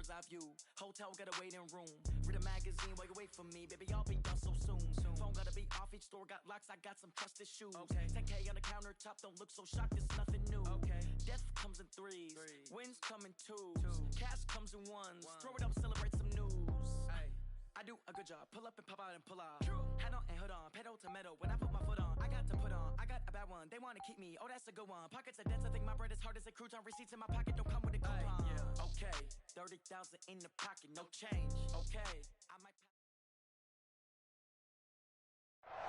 bird's eye view. Hotel got a waiting room. Read a magazine while you wait for me. Baby, I'll be done so soon. Phone gotta be off, each store got locks. I got some trusted shoes. 10K on the countertop, don't look so shocked, it's nothing new. Death comes in threes. Wins come in twos. Cash comes in ones. Throw it up, celebrate some news. I do a good job. Pull up and pop out and pull out. Head on and hood on. Pedal to metal. When I put my foot on, I got to put on. I got a bad one. They want to keep me. Oh, that's a good one. Pockets are dense. I think my bread is hard as a crouton. Receipts in my pocket don't come with a coupon. Okay. 30,000 in the pocket. No change. Okay. I might.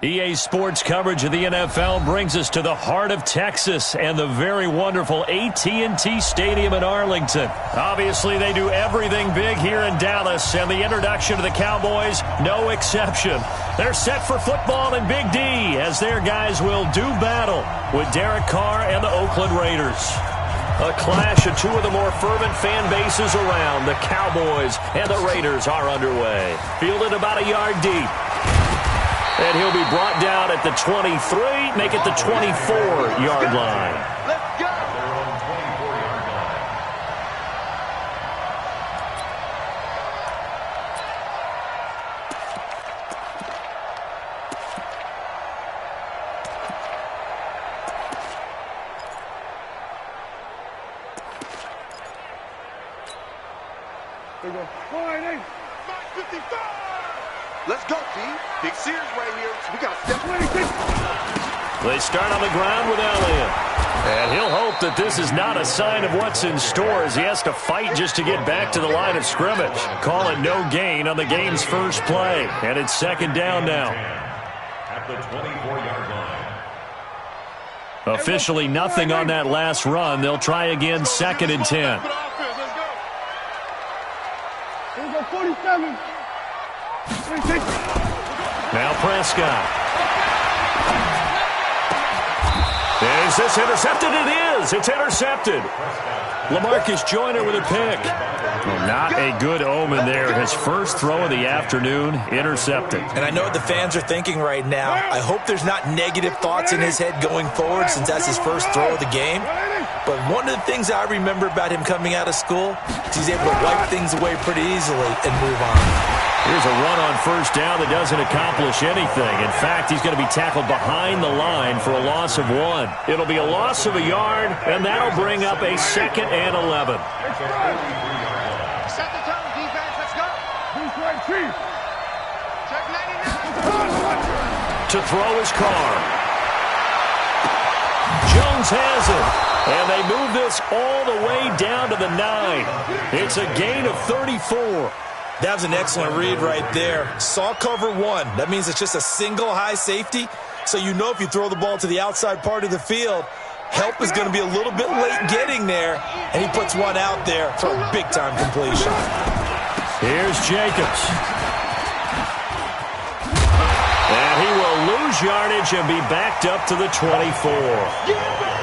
EA Sports coverage of the NFL brings us to the heart of Texas and the very wonderful AT&T Stadium in Arlington. Obviously, they do everything big here in Dallas, and the introduction to the Cowboys, no exception. They're set for football in Big D as their guys will do battle with Derek Carr and the Oakland Raiders. A clash of two of the more fervent fan bases around. The Cowboys and the Raiders are underway. Fielded about a yard deep. And he'll be brought down at the 23, make it the 24-yard line. Let's go! There you go. 55! Let's go, team. Big Sears right here. We got to step 26. They start on the ground with Elliott. And he'll hope that this is not a sign of what's in store as he has to fight just to get back to the line of scrimmage. Call it no gain on the game's first play. And it's second down now. At the 24-yard line. Officially nothing on that last run. They'll try again second and 10. Let's go. 47. 26. Now Prescott. Is this intercepted? It is. It's intercepted. LaMarcus Joyner with a pick. Well, not a good omen there. His first throw of the afternoon, intercepted. And I know what the fans are thinking right now. I hope there's not negative thoughts in his head going forward since that's his first throw of the game. But one of the things I remember about him coming out of school is he's able to wipe things away pretty easily and move on. Here's a run on first down that doesn't accomplish anything. In fact, he's going to be tackled behind the line for a loss of 1. It'll be a loss of a yard, and that'll bring up a second and 11. Set the tone, defense. Let's go. Check 99. To throw his car. Jones has it. And they move this all the way down to the 9. It's a gain of 34. That was an excellent read right there. Saw cover 1. That means it's just a single high safety. So you know if you throw the ball to the outside part of the field, help is going to be a little bit late getting there. And he puts one out there for a big-time completion. Here's Jacobs. And he will lose yardage and be backed up to the 24.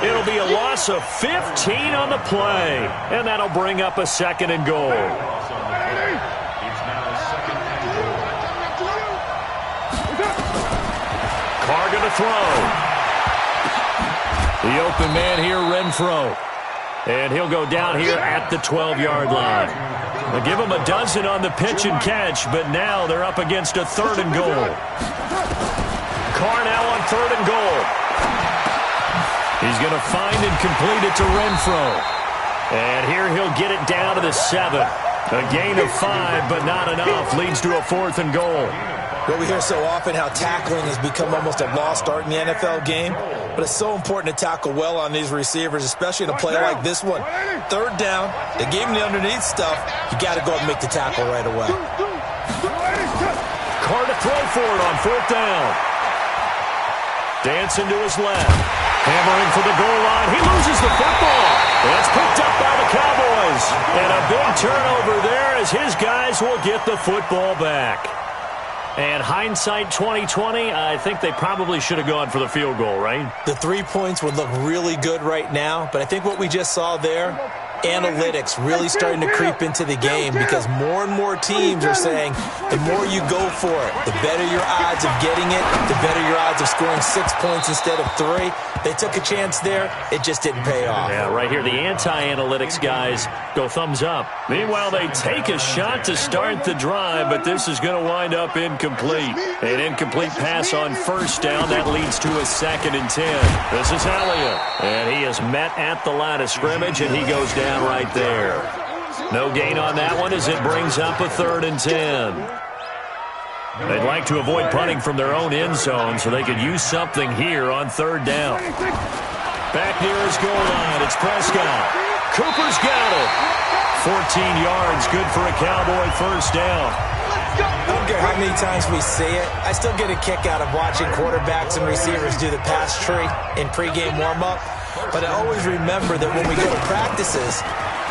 It'll be a loss of 15 on the play. And that'll bring up a second and goal. Carr going to throw. The open man here, Renfro. And he'll go down here at the 12-yard line. They'll give him a dozen on the pitch and catch, but now they're up against a third and goal. Carr now on third and goal. He's going to find and complete it to Renfro. And here he'll get it down to the 7. A gain of 5, but not enough. Leads to a fourth and goal. Well, we hear so often how tackling has become almost a lost art in the NFL game, but it's so important to tackle well on these receivers, especially in a play like this one. Third down, they gave him the underneath stuff. You got to go and make the tackle right away. Carr to throw for it on fourth down. Dancing to his left. Hammering for the goal line. He loses the football. That's picked up by the Cowboys. And a big turnover there as his guys will get the football back. And hindsight 2020, I think they probably should have gone for the field goal, right? The 3 points would look really good right now, but I think what we just saw there, analytics really starting to creep into the game because more and more teams are saying the more you go for it, the better your odds of getting it, the better your odds of scoring 6 points instead of 3. They took a chance there. It just didn't pay off. Yeah, right here, the anti-analytics guys go thumbs up. Meanwhile, they take a shot to start the drive, but this is going to wind up incomplete. An incomplete pass on first down. That leads to a 2nd and 10. This is Elliott, and he is met at the line of scrimmage, and he goes down right there. No gain on that one as it brings up a 3rd and 10. They'd like to avoid punting from their own end zone so they could use something here on 3rd down. Back near his goal line, it's Prescott. Cooper's got it. 14 yards, good for a Cowboy first down. I don't care how many times we see it. I still get a kick out of watching quarterbacks and receivers do the pass tree in pregame warm-up. But I always remember that when we go to practices,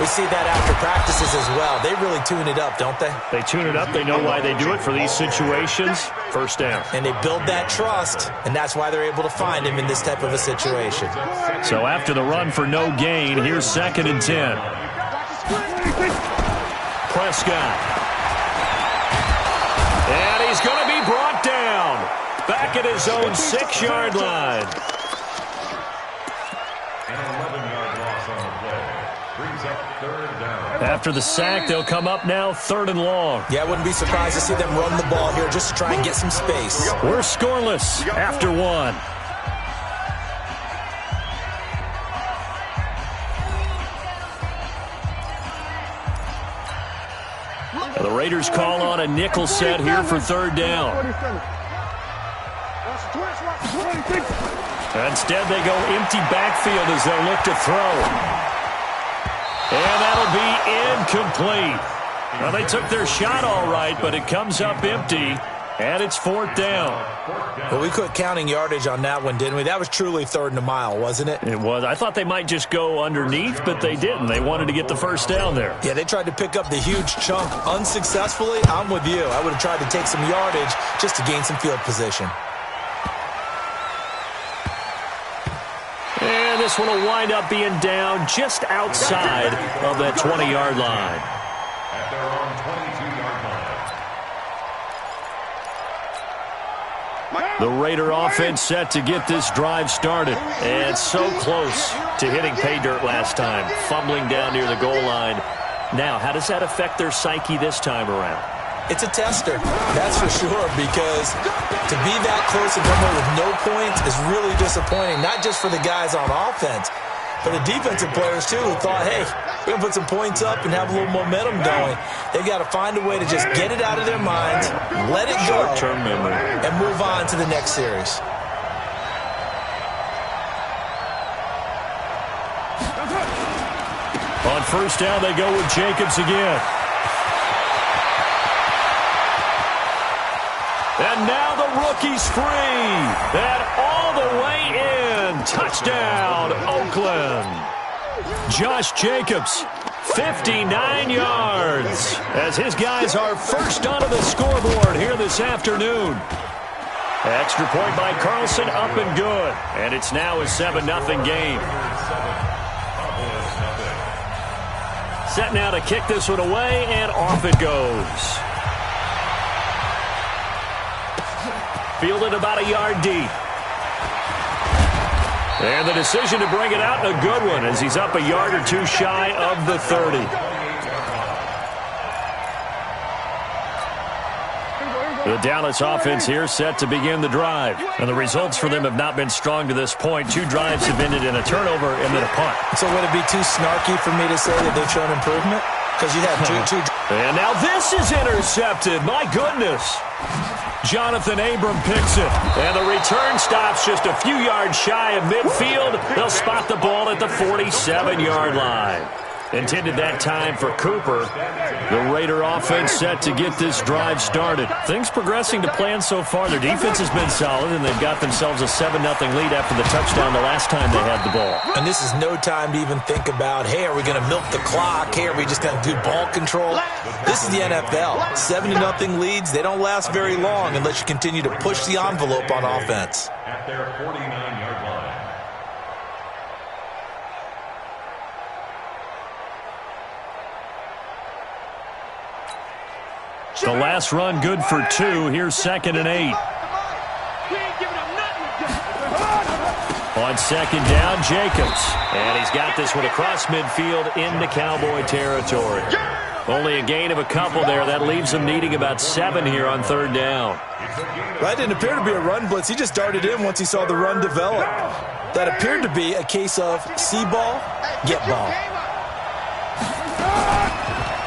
we see that after practices as well. They really tune it up, don't they? They tune it up. They know why they do it for these situations. First down. And they build that trust, and that's why they're able to find him in this type of a situation. So after the run for no gain, here's 2nd and 10. Prescott. And he's going to be brought down. Back at his own 6-yard line. An 11-yard loss on the play. Brings up 3rd down. After the sack, they'll come up now 3rd and long. Yeah, I wouldn't be surprised to see them run the ball here just to try and get some space. We're scoreless after 1. The Raiders call on a nickel set here for 3rd down. Instead, they go empty backfield as they'll look to throw. And that'll be incomplete. Well, they took their shot all right, but it comes up empty, and it's 4th down. Well, we quit counting yardage on that one, didn't we? That was truly 3rd and a mile, wasn't it? It was. I thought they might just go underneath, but they didn't. They wanted to get the first down there. Yeah, they tried to pick up the huge chunk unsuccessfully. I'm with you. I would have tried to take some yardage just to gain some field position. And this one will wind up being down just outside of that 20-yard line. At their own 22-yard line. The Raider offense set to get this drive started. And so close to hitting pay dirt last time, fumbling down near the goal line. Now, how does that affect their psyche this time around? It's a tester, that's for sure, because to be that close and come away with no points is really disappointing, not just for the guys on offense, but the defensive players, too, who thought, hey, we're going to put some points up and have a little momentum going. They've got to find a way to just get it out of their minds, let it go, short-term memory, and move on to the next series. On first down, they go with Jacobs again. And now the rookie's free. And all the way in. Touchdown, Oakland. Josh Jacobs, 59 yards. As his guys are first onto the scoreboard here this afternoon. Extra point by Carlson, up and good. And it's now a 7-0 game. Set now to kick this one away, and off it goes. Fielded about a yard deep. And the decision to bring it out, and a good one, as he's up a yard or two shy of the 30. The Dallas offense here set to begin the drive. And the results for them have not been strong to this point. 2 drives have ended in a turnover and then a punt. So would it be too snarky for me to say that they've shown improvement? Because you have two. And now this is intercepted. My goodness. Jonathan Abram picks it. And the return stops just a few yards shy of midfield. They'll spot the ball at the 47-yard line. Intended that time for Cooper. The Raider offense set to get this drive started. Things progressing to plan so far. Their defense has been solid, and they've got themselves a 7-0 lead after the touchdown the last time they had the ball. And this is no time to even think about, hey, are we going to milk the clock? Hey, are we just going to do ball control? This is the NFL. 7-0 leads, they don't last very long unless you continue to push the envelope on offense. At their 49-yard line. The last run good for 2. Here's 2nd and 8. On 2nd down, Jacobs. And he's got this one across midfield into Cowboy territory. Only a gain of a couple there. That leaves them needing about 7 here on 3rd down. That didn't appear to be a run blitz. He just darted in once he saw the run develop. That appeared to be a case of see ball, get ball.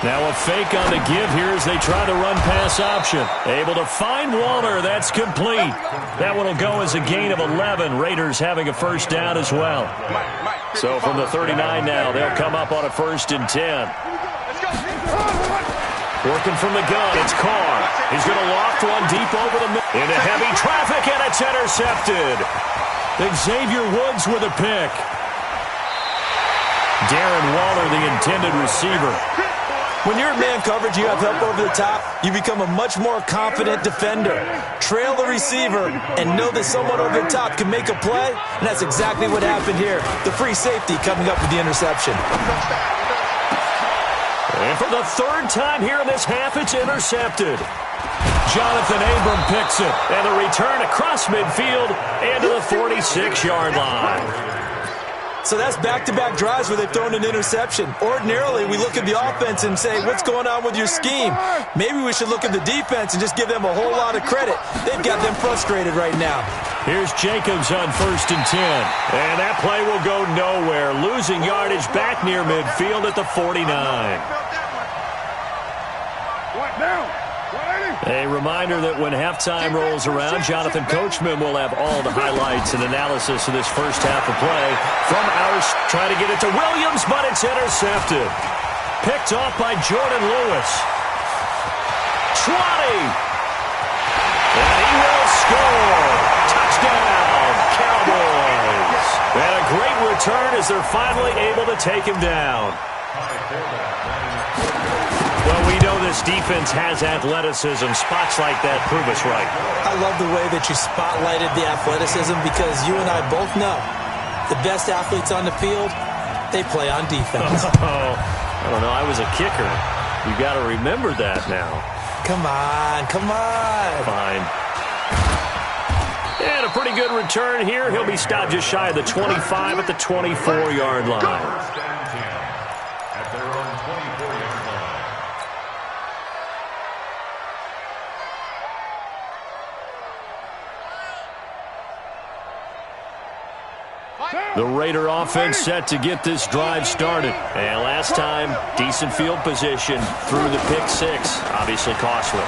Now a fake on the give here as they try the run-pass option. Able to find Waller. That's complete. That one will go as a gain of 11. Raiders having a 1st down as well. So from the 39 now, they'll come up on a 1st and 10. Working from the gun, it's Carr. He's going to loft one deep over the middle. Into heavy traffic, and it's intercepted. Xavier Woods with a pick. Darren Waller, the intended receiver. When you're in man coverage, you have help over the top, you become a much more confident defender. Trail the receiver and know that someone over the top can make a play, and that's exactly what happened here. The free safety coming up with the interception. And for the 3rd time here in this half, it's intercepted. Jonathan Abram picks it, and the return across midfield and to the 46-yard line. So that's back-to-back drives where they've thrown an interception. Ordinarily, we look at the offense and say, what's going on with your scheme? Maybe we should look at the defense and just give them a whole lot of credit. They've got them frustrated right now. Here's Jacobs on 1st and 10. And that play will go nowhere. Losing yardage back near midfield at the 49. A reminder that when halftime rolls around, Jonathan Coachman will have all the highlights and analysis of this first half of play. From ours, trying to get it to Williams, but it's intercepted. Picked off by Jordan Lewis. 20. And he will score. Touchdown, Cowboys. And a great return as they're finally able to take him down. Well, we know this defense has athleticism. Spots like that prove us right. I love the way that you spotlighted the athleticism because you and I both know the best athletes on the field, they play on defense. Oh, I don't know. I was a kicker. You got to remember that now. Come on, come on. Fine. And a pretty good return here. He'll be stopped just shy of the 25 at the 24-yard line. The Raider offense set to get this drive started. And last time, decent field position through the pick 6. Obviously costly.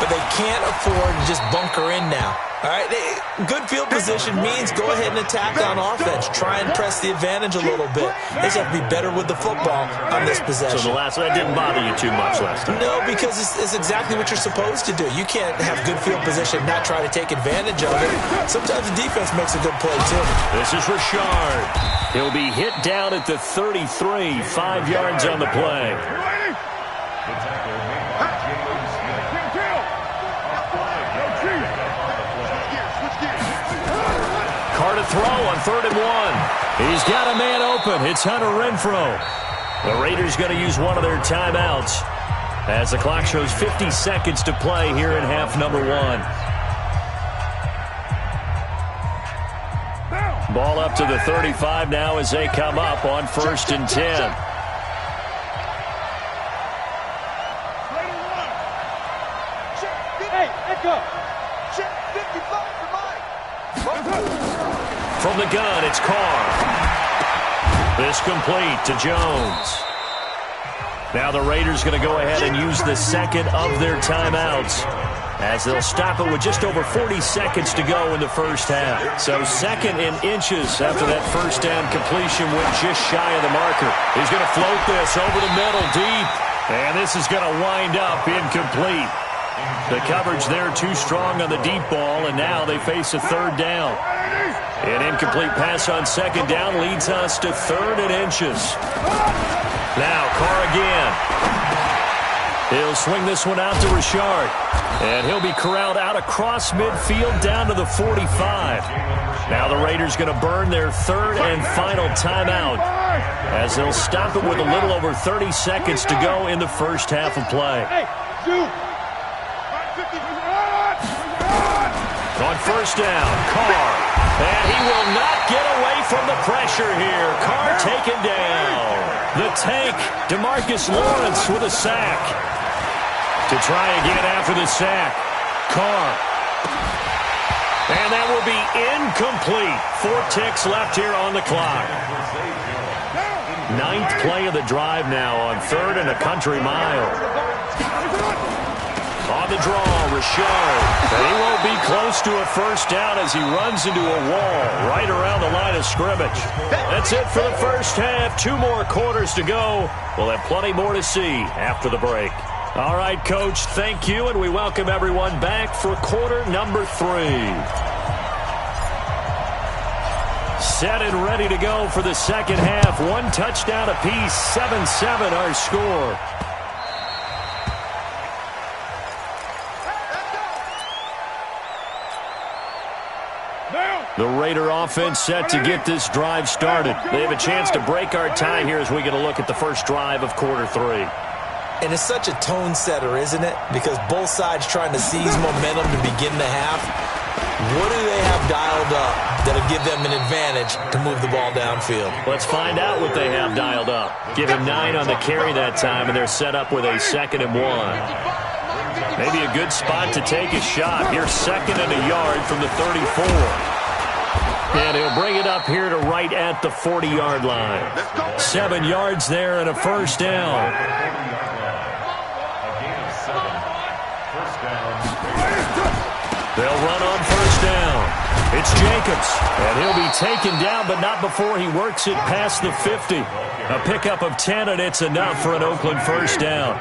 But they can't afford to just bunker in now. All right, good field position means go ahead and attack on offense. Try and press the advantage a little bit. They just have to be better with the football on this possession. So that didn't bother you too much last time? No, because it's exactly what you're supposed to do. You can't have good field position and not try to take advantage of it. Sometimes the defense makes a good play, too. This is Richard. He'll be hit down at the 33, 5 yards on the play. Carr to throw on 3rd and 1. He's got a man open. It's Hunter Renfrow. The Raiders going to use one of their timeouts as the clock shows 50 seconds to play here in half number 1. Ball up to the 35 now as they come up on 1st and 10. From the gun, it's Carr. This complete to Jones. Now the Raiders going to go ahead and use the second of their timeouts as they'll stop it with just over 40 seconds to go in the first half. So 2nd and inches after that first down completion went just shy of the marker. He's going to float this over the middle deep. And this is going to wind up incomplete. The coverage there too strong on the deep ball, and now they face a 3rd down. An incomplete pass on 2nd down leads us to 3rd and inches. Now Carr again. He'll swing this one out to Richard. And he'll be corralled out across midfield down to the 45. Now the Raiders going to burn their 3rd and final timeout as they'll stop it with a little over 30 seconds to go in the first half of play. On first down, Carr. And he will not get away from the pressure here. Carr taken down. The tank, DeMarcus Lawrence with a sack. To try again after the sack. Carr. And that will be incomplete. 4 ticks left here on the clock. 9th play of the drive now on 3rd and a country mile. On the draw, Richard. And he won't be close to a first down as he runs into a wall right around the line of scrimmage. That's it for the first half. 2 more quarters to go. We'll have plenty more to see after the break. All right, Coach, thank you, and we welcome everyone back for quarter number 3. Set and ready to go for the second half. 1 touchdown apiece, 7-7 our score. The Raider offense set to get this drive started. They have a chance to break our tie here as we get a look at the first drive of quarter 3. And it's such a tone setter, isn't it? Because both sides trying to seize momentum to begin the half. What do they have dialed up that'll give them an advantage to move the ball downfield? Let's find out what they have dialed up. Give him 9 on the carry that time, and they're set up with a 2nd and 1. Maybe a good spot to take a shot. Here's 2nd and a yard from the 34. And he'll bring it up here to right at the 40-yard line. 7 yards there and a first down. They'll run on first down. It's Jacobs, and he'll be taken down, but not before he works it past the 50. A pickup of 10, and it's enough for an Oakland first down.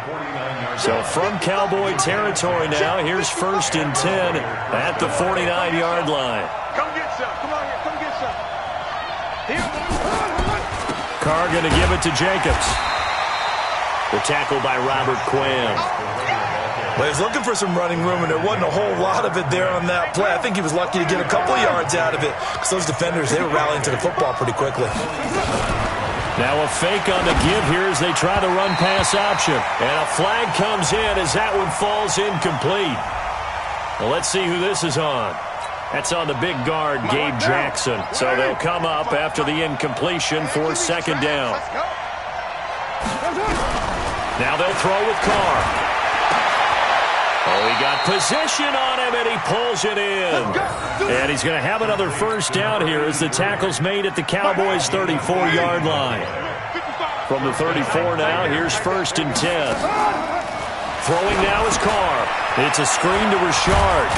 So from Cowboy territory now, here's 1st and 10 at the 49-yard line. Come get some. Come on here. Come get some. Carr going to give it to Jacobs. The tackle by Robert Quinn. Well, he was looking for some running room, and there wasn't a whole lot of it there on that play. I think he was lucky to get a couple of yards out of it because those defenders, they were rallying to the football pretty quickly. Now a fake on the give here as they try the run-pass option. And a flag comes in as that one falls incomplete. Well, let's see who this is on. That's on the big guard, Gabe Jackson. So they'll come up after the incompletion for 2nd down. Now they'll throw with Carr. Oh, he got position on him, and he pulls it in. And he's going to have another first down here as the tackle's made at the Cowboys' 34-yard line. From the 34 now, here's 1st and 10. Throwing now is Carr. It's a screen to Richard.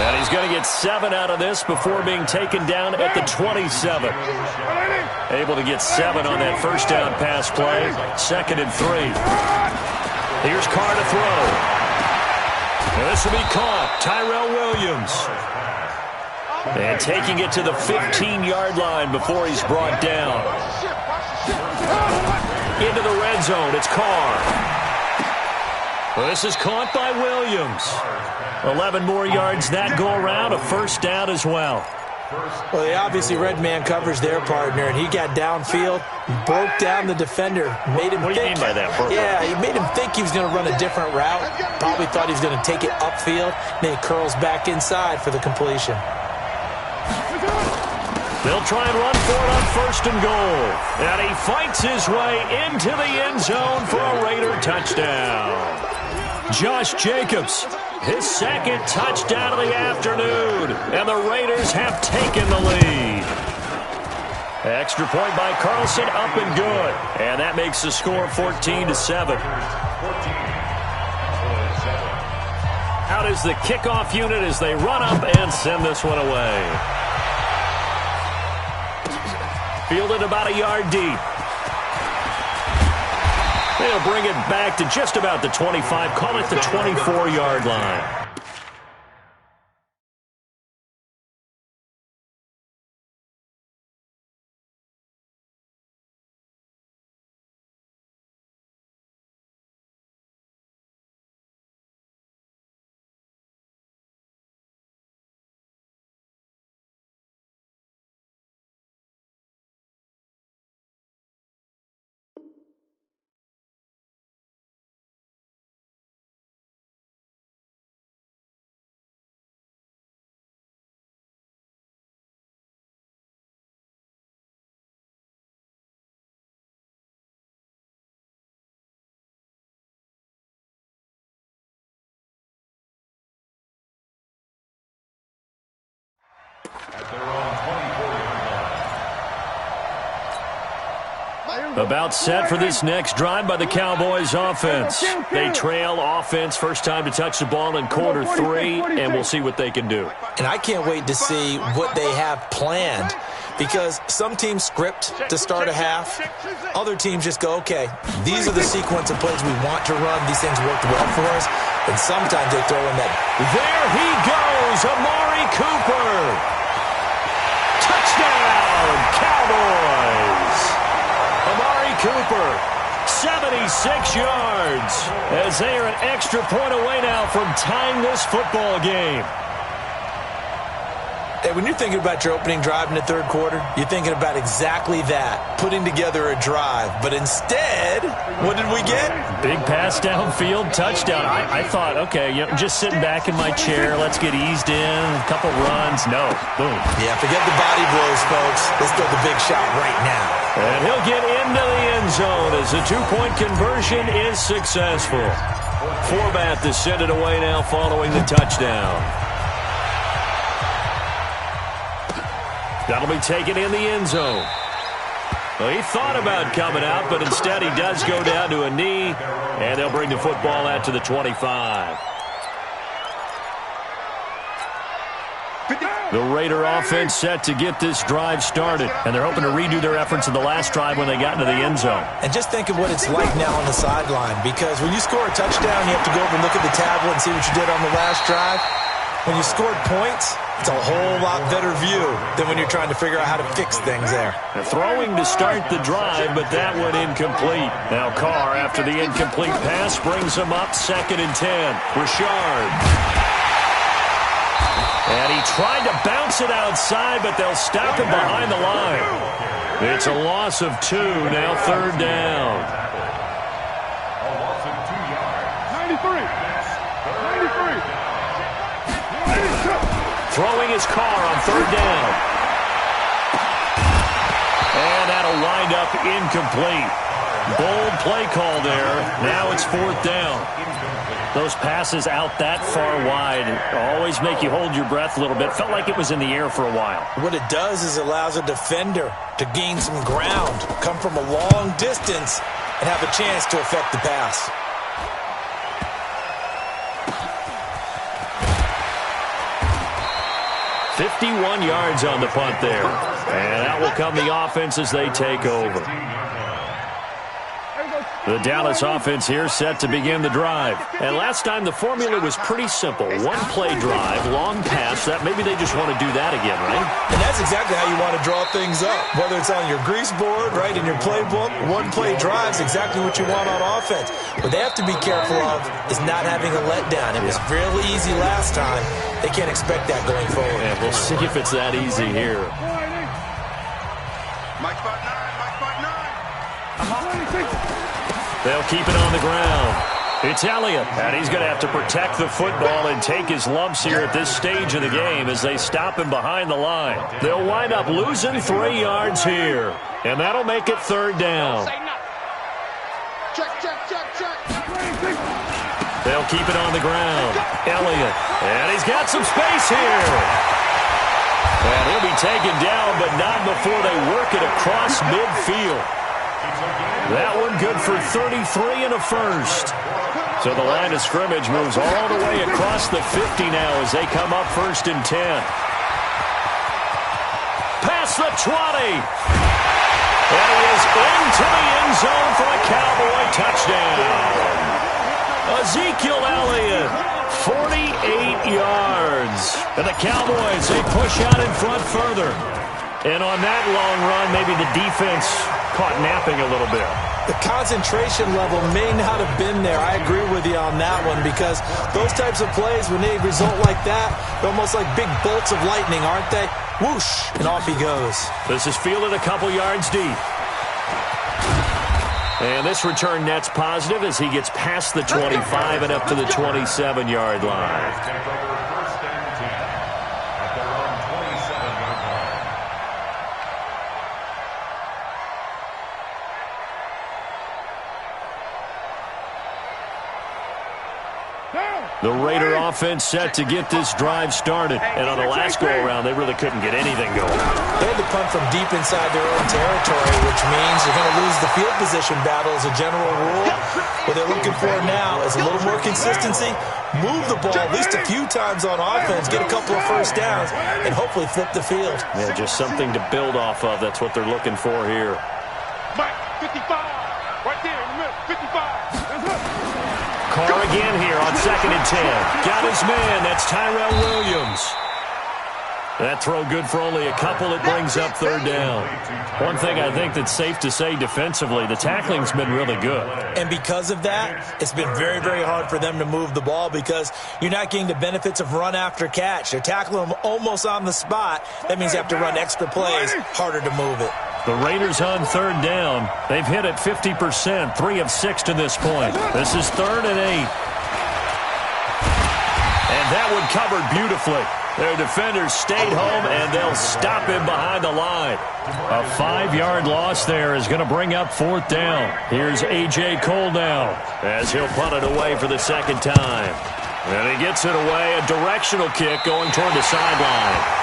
And he's going to get 7 out of this before being taken down at the 27. Able to get 7 on that first down pass play. 2nd and 3. Here's Carr to throw. And this will be caught. Tyrell Williams. And taking it to the 15-yard line before he's brought down. Into the red zone. It's Carr. Well, this is caught by Williams. 11 more yards that go around. A first down as well. Well, they obviously read man coverage their partner, and he got downfield, broke down the defender, made him think. What do you mean by that? Yeah, he made him think he was going to run a different route. Probably thought he was going to take it upfield. Then he curls back inside for the completion. They'll try and run for it on 1st and goal. And he fights his way into the end zone for a Raider touchdown. Josh Jacobs, his 2nd touchdown of the afternoon. And the Raiders have taken the lead. Extra point by Carlson, up and good. And that makes the score 14-7. Out is the kickoff unit as they run up and send this one away. Fielded about a yard deep. They'll bring it back to just about the 25, call it the 24-yard line. About set for this next drive by the Cowboys offense. They trail offense, first time to touch the ball in quarter 3, and we'll see what they can do. And I can't wait to see what they have planned, because some teams script to start a half. Other teams just go, okay, these are the sequence of plays we want to run. These things worked well for us. And sometimes they throw in that. There he goes, Amari Cooper. Touchdown, Cowboys. Amari Cooper, 76 yards, as they are an extra point away now from tying this football game. Hey, when you're thinking about your opening drive in the third quarter, you're thinking about exactly that, putting together a drive. But instead, what did we get? Big pass downfield, touchdown. I thought, okay, just sitting back in my chair, let's get eased in, a couple runs. No, boom. Yeah, forget the body blows, folks. Let's throw the big shot right now. And he'll get into the end zone as the two-point conversion is successful. Forbath to send it away now following the touchdown. That'll be taken in the end zone. Well, he thought about coming out, but instead he does go down to a knee, and they'll bring the football out to the 25. The Raider offense set to get this drive started, and they're hoping to redo their efforts in the last drive when they got into the end zone. And just think of what it's like now on the sideline, because when you score a touchdown, you have to go over and look at the tablet and see what you did on the last drive. When you scored points, it's a whole lot better view than when you're trying to figure out how to fix things there. They're throwing to start the drive, but that went incomplete. Now Carr, after the incomplete pass, brings him up 2nd and 10. Richard. And he tried to bounce it outside, but they'll stop him behind the line. It's a loss of 2, now 3rd down. A loss of 2 yards. 93. Throwing his Carr on 3rd down. And that'll wind up incomplete. Bold play call there. Now it's 4th down. Those passes out that far wide always make you hold your breath a little bit. Felt like it was in the air for a while. What it does is it allows a defender to gain some ground, come from a long distance, and have a chance to affect the pass. .51 yards on the punt there. And out will come the offense as they take over. The Dallas offense here set to begin the drive. And last time the formula was pretty simple. One-play drive, long pass. That maybe they just want to do that again, right? And that's exactly how you want to draw things up. Whether it's on your grease board, right, in your playbook, one-play drive is exactly what you want on offense. What they have to be careful of is not having a letdown. It was really easy last time. They can't expect that going forward. And we'll see if it's that easy here. Mike spot 9. They'll keep it on the ground. It's Elliott, and he's going to have to protect the football and take his lumps here at this stage of the game as they stop him behind the line. They'll wind up losing 3 yards here, and that'll make it 3rd down. Check. They'll keep it on the ground. Elliott, and he's got some space here. And he'll be taken down, but not before they work it across midfield. That one good for 33 and a first. So the line of scrimmage moves all the way across the 50 now as they come up 1st and 10. Past the 20. And he is into the end zone for a Cowboy touchdown. Ezekiel Elliott, 48 yards. And the Cowboys, they push out in front further. And on that long run, maybe the defense caught napping a little bit. The concentration level may not have been there. I agree with you on that one, because those types of plays, when they result like that, they're almost like big bolts of lightning, aren't they? Whoosh, and off he goes. This is fielded a couple yards deep. And this return net's positive as he gets past the 25 and up to the 27-yard line. The Raider offense set to get this drive started. And on the last go-around, they really couldn't get anything going. They had to punt from deep inside their own territory, which means you're going to lose the field position battle as a general rule. What they're looking for now is a little more consistency, move the ball at least a few times on offense, get a couple of first downs, and hopefully flip the field. Yeah, just something to build off of. That's what they're looking for here. Mike, 55. Right there in the middle, 55. Carr again here on 2nd and 10. Got his man. That's Tyrell Williams. That throw good for only a couple. It brings up 3rd down. One thing I think that's safe to say defensively, the tackling's been really good. And because of that, it's been very, very hard for them to move the ball because you're not getting the benefits of run after catch. They're tackling them almost on the spot. That means you have to run extra plays, harder to move it. The Raiders on 3rd down. They've hit it 50%, 3 of 6 to this point. This is 3rd and 8. And that one covered beautifully. Their defenders stayed home, and they'll stop him behind the line. A 5-yard loss there is going to bring up 4th down. Here's A.J. Cole now as he'll punt it away for the 2nd time. And he gets it away, a directional kick going toward the sideline.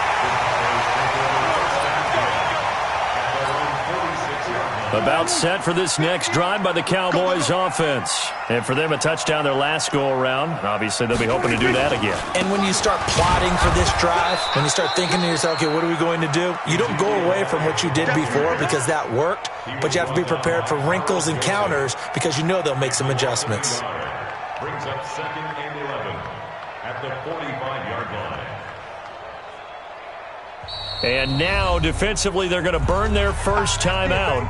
About set for this next drive by the Cowboys offense. And for them, a touchdown their last go-around. Obviously, they'll be hoping to do that again. And when you start plotting for this drive, when you start thinking to yourself, okay, what are we going to do? You don't go away from what you did before because that worked, but you have to be prepared for wrinkles and counters because you know they'll make some adjustments. Brings up 2nd and 11 at the 45-yard line. And now, defensively, they're going to burn their first timeout.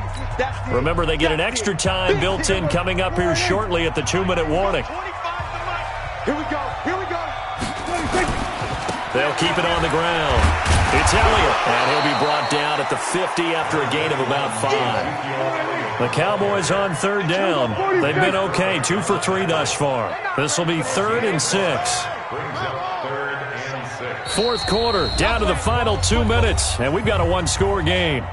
Remember, they get an extra time built in coming up here shortly at the 2-minute warning. Here we go. Here we go. They'll keep it on the ground. It's Elliott, and he'll be brought down at the 50 after a gain of about 5. The Cowboys on 3rd down. They've been okay, 2 for 3 thus far. This will be 3rd and 6. 4th quarter, down to the final 2 minutes, and we've got a 1-score game.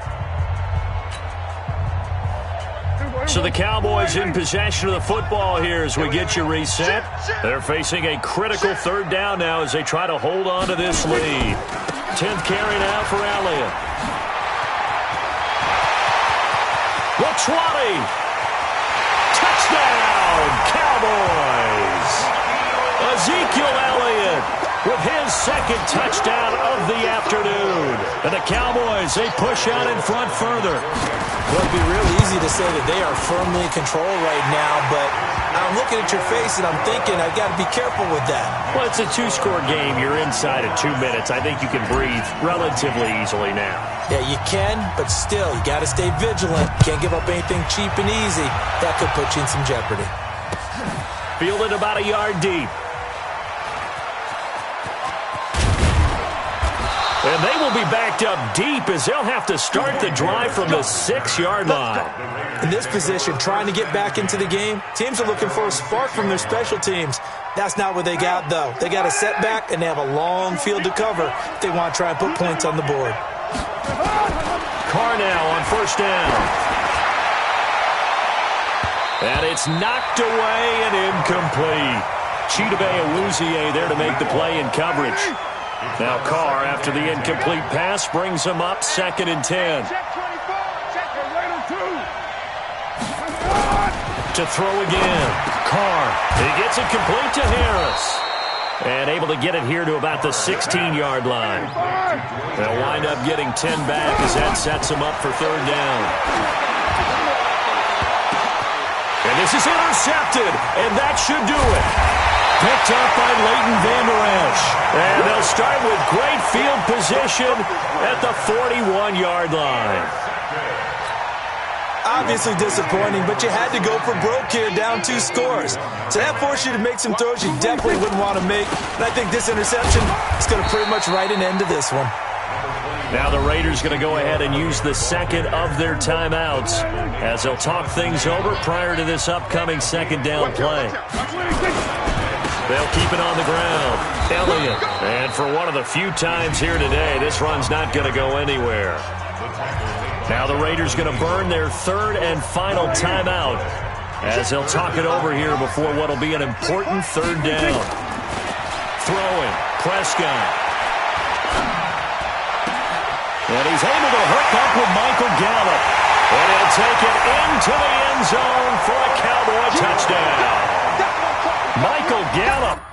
So the Cowboys in possession of the football here as we get you reset. They're facing a critical 3rd down now as they try to hold on to this lead. 10th carry now for Elliott. The 20. Touchdown, Cowboys. Ezekiel Elliott with his 2nd touchdown of the afternoon. And the Cowboys, they push out in front further. Well, it'd be real easy to say that they are firmly in control right now, but I'm looking at your face and I'm thinking I've got to be careful with that. Well, it's a 2-score game. You're inside of 2 minutes. I think you can breathe relatively easily now. Yeah, you can, but still, you got to stay vigilant. Can't give up anything cheap and easy. That could put you in some jeopardy. Fielded about a yard deep. And they will be backed up deep as they'll have to start the drive from the 6-yard line. In this position, trying to get back into the game, teams are looking for a spark from their special teams. That's not what they got, though. They got a setback, and they have a long field to cover if they want to try and put points on the board. Carr now on 1st down. And it's knocked away and incomplete. Chidobe Awuzie there to make the play in coverage. Now Carr, after the incomplete pass, brings him up 2nd and 10. To throw again. Carr, he gets it complete to Harris. And able to get it here to about the 16-yard line. They'll wind up getting 10 back as that sets them up for 3rd down. And this is intercepted, and that should do it. Picked up by Leighton Vander Esch. And they'll start with great field position at the 41-yard line. Obviously disappointing, but you had to go for broke here, down 2 scores. So that forced you to make some throws you definitely wouldn't want to make. And I think this interception is going to pretty much write an end to this one. Now the Raiders going to go ahead and use the 2nd of their timeouts as they'll talk things over prior to this upcoming 2nd down play. They'll keep it on the ground. Elliott. And for one of the few times here today, this run's not going to go anywhere. Now the Raiders going to burn their 3rd and final timeout as he'll talk it over here before what will be an important third down. Throwing, Prescott. And he's able to hook up with Michael Gallup. And he'll take it into the end zone for a Cowboy touchdown. Michael Gallup